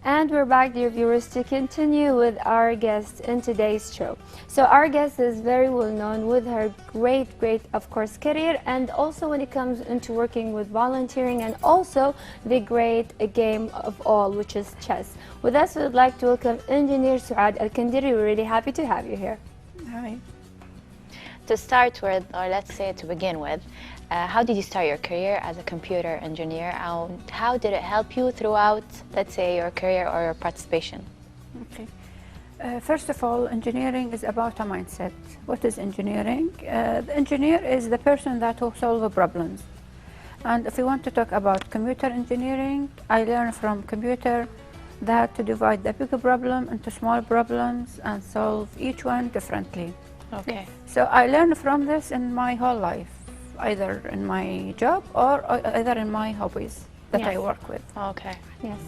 And we're back, dear viewers, to continue with our guest in today's show. So our guest is very well known with her great, of course, career, and also when it comes into working with volunteering, and also the great game of all, which is chess. With us, we would like to welcome Engineer Suad Alkandrey. We're really happy to have you here. Hi. To start with, or let's say to begin with, how did you start your career as a computer engineer, and how did it help you throughout, let's say, your career or your participation? Okay. First of all, engineering is about a mindset. What is engineering? The engineer is the person that will solve problems. And if we want to talk about computer engineering, I learned from computer that to divide the bigger problem into small problems and solve each one differently. Okay. So I learned from this in my whole life, either in my job or either in my hobbies that I work with. Okay. Yes.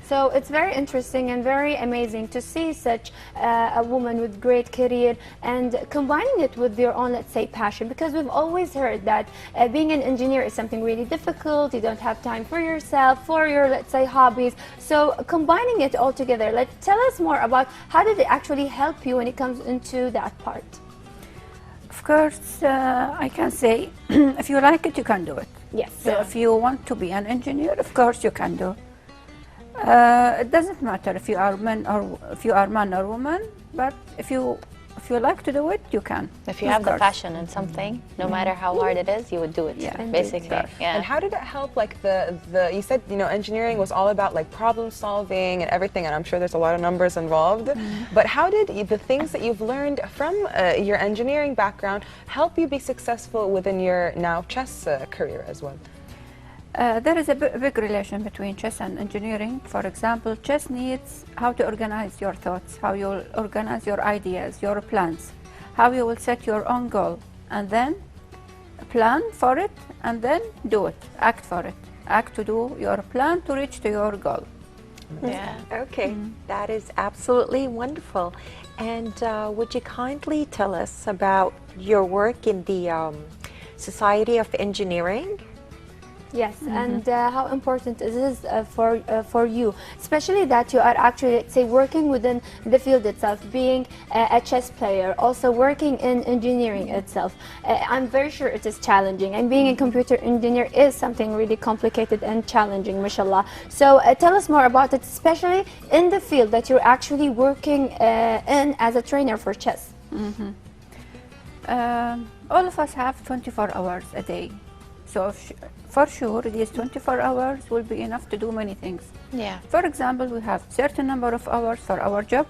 So it's very interesting and very amazing to see such a woman with great career and combining it with your own, let's say, passion, because we've always heard that being an engineer is something really difficult. You don't have time for yourself, for your, let's say, hobbies. So combining it all together, tell us more about how did it actually help you when it comes into that part? Of course, I can say, if you like it, you can do it. Yes. So if you want to be an engineer, of course you can do. It doesn't matter if you are man or woman, but if you like to do it, you can. If you have the passion in something, no matter how hard it is, you would do it. Yeah, basically. Yeah. And how did it help? Like you said, engineering was all about like problem solving and everything, and I'm sure there's a lot of numbers involved. But how did the things that you've learned from your engineering background help you be successful within your now chess career as well? There is a big relation between chess and engineering. For example, chess needs how to organize your thoughts, how you will organize your ideas, your plans, how you will set your own goal, and then plan for it, and then do it, act for it, act to do your plan to reach to your goal. Yeah. Okay, that is absolutely wonderful. And would you kindly tell us about your work in the Society of Engineering? Yes, and how important it is for you, especially that you are actually, let's say, working within the field itself, being a chess player, also working in engineering itself. I'm very sure it is challenging, and being a computer engineer is something really complicated and challenging, mashallah. So tell us more about it, especially in the field that you're actually working in as a trainer for chess. All of us have 24 hours a day. So for sure, these 24 hours will be enough to do many things. Yeah. For example, we have certain number of hours for our job.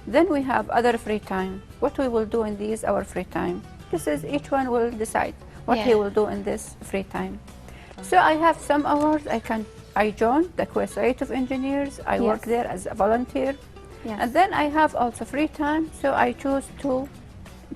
Then we have other free time. What we will do in these our free time. This is each one will decide what he will do in this free time. So I have some hours I joined the Society of Engineers. I work there as a volunteer. And then I have also free time. So I choose to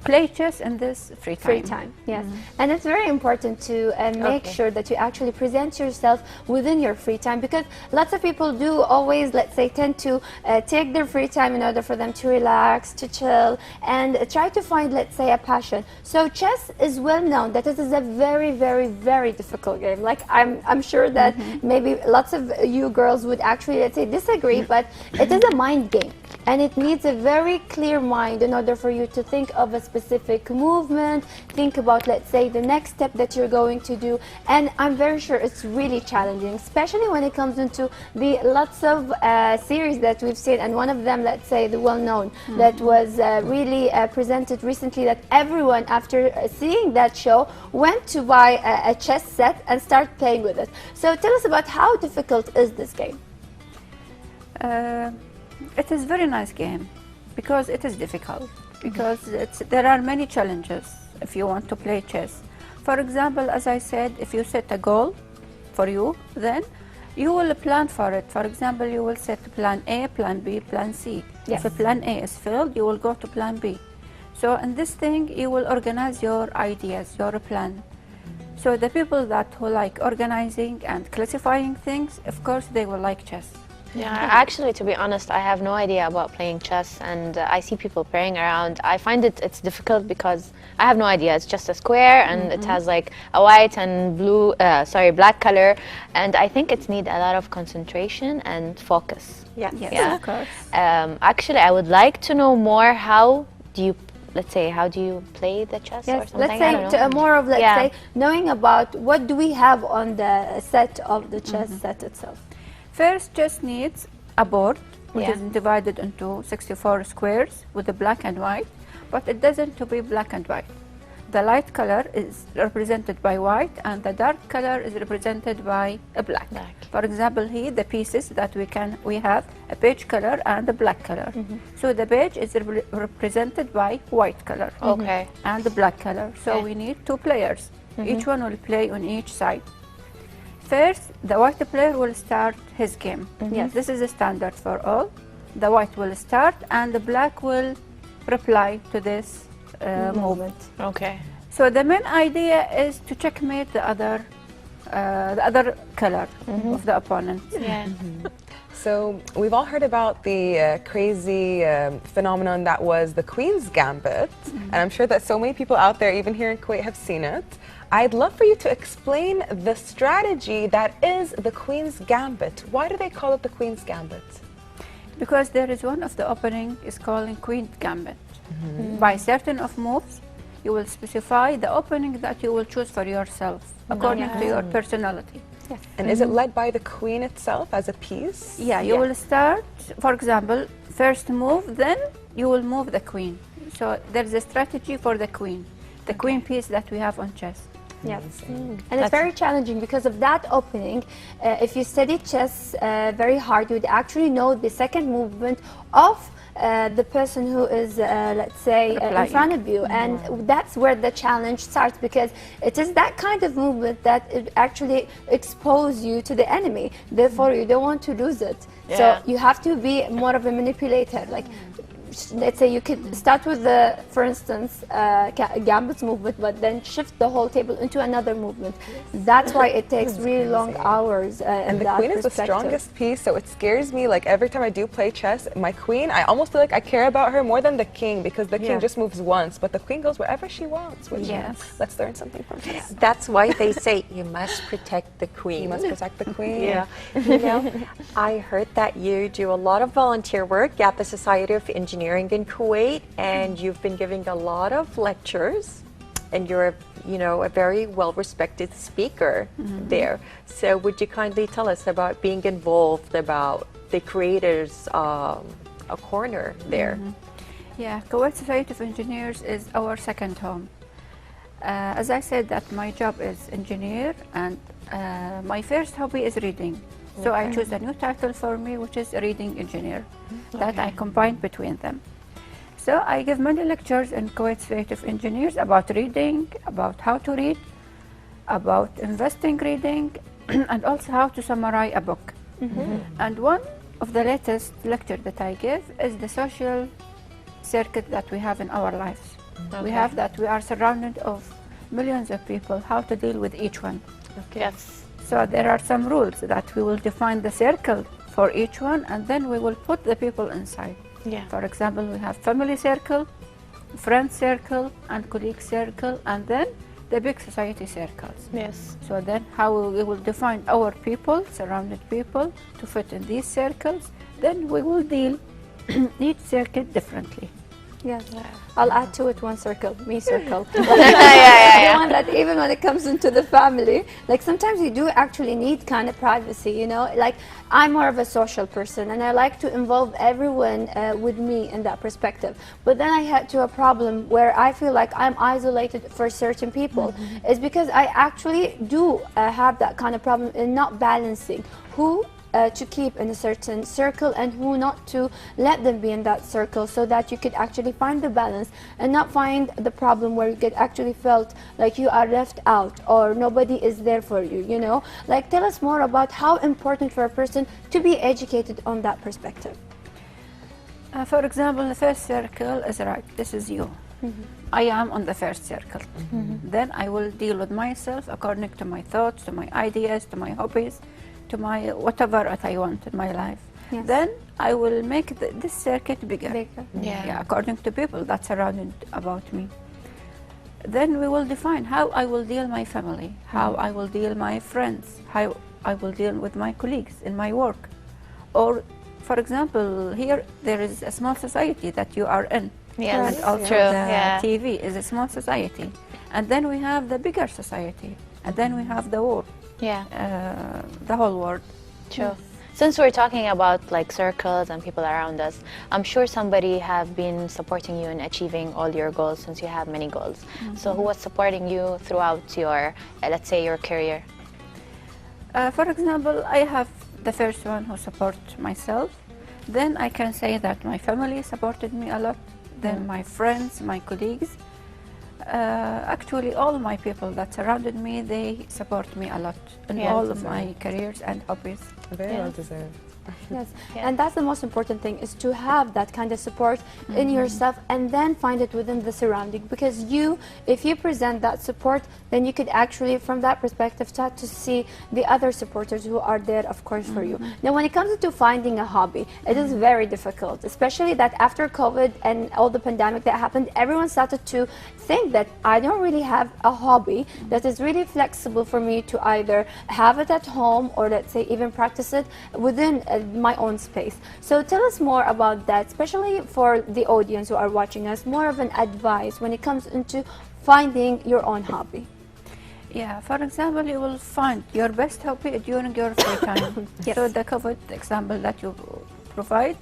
play chess in this free time. Yes. And it's very important to make sure that you actually present yourself within your free time, because lots of people do always, let's say, tend to take their free time in order for them to relax, to chill, and try to find, let's say, a passion. So chess is well known that it is a very, very, very difficult game. Like I'm sure that maybe lots of you girls would actually, let's say, disagree, but it is a mind game. And it needs a very clear mind in order for you to think of a specific movement, think about, let's say, the next step that you're going to do. And I'm very sure it's really challenging, especially when it comes into the lots of series that we've seen. And one of them, let's say, the well-known, that was really presented recently, that everyone, after seeing that show, went to buy a chess set and start playing with it. So tell us about how difficult is this game? It is a very nice game because it is difficult, because there are many challenges if you want to play chess. For example, as I said, if you set a goal for you, then you will plan for it. For example, you will set plan A, plan B, plan C. If plan A is failed, you will go to plan B. So in this thing, you will organize your ideas, your plan. So the people who like organizing and classifying things, of course, they will like chess. Yeah, actually, to be honest, I have no idea about playing chess, and I see people playing around. I find it's difficult because I have no idea. It's just a square, and it has like a white and black color, and I think it needs a lot of concentration and focus. Yes. Yeah. Of course. Actually, I would like to know more. How do you, let's say, how do you play the chess or Yes, something? let's I say don't know. more of, let's Yeah. say, knowing about what do we have on the set of the chess set itself. First, chess needs a board, which Yeah. is divided into 64 squares with the black and white, but it doesn't to be black and white. The light color is represented by white, and the dark color is represented by a black. For example, here the pieces that we have a beige color and a black color. So the beige is represented by white color. Okay. And the black color. So Okay. we need two players. Each one will play on each side. First, the white player will start his game. Yes. This is a standard for all. The white will start, and the black will reply to this movement. Okay. So the main idea is to checkmate the other color of the opponent. Yeah. So we've all heard about the crazy phenomenon that was the Queen's Gambit, and I'm sure that so many people out there, even here in Kuwait, have seen it. I'd love for you to explain the strategy that is the Queen's Gambit. Why do they call it the Queen's Gambit? Because there is one of the opening is calling Queen Gambit. By certain of moves, you will specify the opening that you will choose for yourself according to your personality. And is it led by the Queen itself as a piece? Yeah, you will start, for example, first move, then you will move the Queen. So there's a strategy for the Queen, the Queen piece that we have on chess. Yes, and it's very challenging because of that opening. If you study chess very hard, you would actually know the second movement of the person who is, let's say, in front of you. And that's where the challenge starts, because it is that kind of movement that it actually exposes you to the enemy. Therefore, you don't want to lose it. So you have to be more of a manipulator. Like, let's say you could start with the, for instance, Gambit's movement, but then shift the whole table into another movement. That's why it takes really long hours. And the Queen is the strongest piece, so it scares me. Like every time I do play chess, my Queen, I almost feel like I care about her more than the King, because the King just moves once, but the Queen goes wherever she wants. Which let's learn something from chess. That's why they say you must protect the Queen. You must protect the Queen. Yeah. You know, I heard that you do a lot of volunteer work at the Society of Engineering in Kuwait, and you've been giving a lot of lectures, and you're a very well-respected speaker there. So would you kindly tell us about being involved, about the creators a corner there? Yeah, Kuwait Society of Engineers is our second home. As I said, that my job is engineer, and my first hobby is reading. So I choose a new title for me, which is reading engineer, that I combine between them. So I give many lectures in Kuwait Society of Engineers about reading, about how to read, about investing reading, and also how to summarize a book. And one of the latest lecture that I give is the social circuit that we have in our lives. We have that we are surrounded of millions of people, how to deal with each one. Yes. So there are some rules that we will define the circle for each one, and then we will put the people inside. Yeah. For example, we have family circle, friend circle, and colleague circle, and then the big society circles. Yes. So then how we will define our people, surrounded people, to fit in these circles, then we will deal each circuit differently. Yes. I'll add to it one circle, me circle. Yeah. The one that even when it comes into the family, like sometimes you do actually need kind of privacy, like I'm more of a social person and I like to involve everyone with me in that perspective. But then I had to a problem where I feel like I'm isolated for certain people. It's because I actually do have that kind of problem in not balancing who to keep in a certain circle and who not to let them be in that circle, so that you could actually find the balance and not find the problem where you get actually felt like you are left out or nobody is there for you, Like tell us more about how important for a person to be educated on that perspective. For example, the first circle is right, this is you. I am on the first circle. Then I will deal with myself according to my thoughts, to my ideas, to my hobbies, to my whatever that I want in my life. Yes. Then I will make this circuit bigger. Yeah. According to people that surrounded about me. Then we will define how I will deal my family, how I will deal my friends, how I will deal with my colleagues in my work. Or, for example, here there is a small society that you are in. Yes, And also true. the Yeah. TV is a small society. And then we have the bigger society. And then we have the world, Yeah. the whole world. True. Since we're talking about like circles and people around us, I'm sure somebody have been supporting you in achieving all your goals since you have many goals. So who was supporting you throughout your, let's say, your career? For example, I have the first one who support myself. Then I can say that my family supported me a lot. Then my friends, my colleagues. Actually, all my people that surrounded me, they support me a lot in Yeah. all of my careers and hobbies. Very Yeah. well deserved. Yes, Yeah. and that's the most important thing, is to have that kind of support in yourself and then find it within the surrounding, because if you present that support, then you could actually, from that perspective, start to see the other supporters who are there, of course, for you. Now, when it comes to finding a hobby, it is very difficult, especially that after COVID and all the pandemic that happened, everyone started to think that I don't really have a hobby that is really flexible for me to either have it at home or, let's say, even practice it within my own space. So tell us more about that, especially for the audience who are watching us, more of an advice when it comes into finding your own hobby. Yeah, for example, you will find your best hobby during your free time. Yes. So the COVID example that you provide,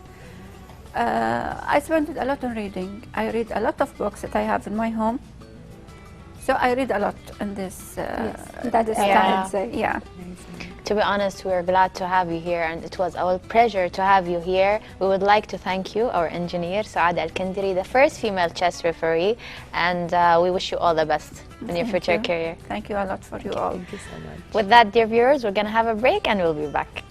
I spent a lot on reading. I read a lot of books that I have in my home. So I read a lot in this. That is Yeah. I would say. Yeah. To be honest, we're glad to have you here, and it was our pleasure to have you here. We would like to thank you, our engineer, Suad Alkandrey, the first female chess referee, and we wish you all the best in your Thank future you. career. Thank you a lot for you all. Thank you so much. With that, dear viewers, we're going to have a break and we'll be back.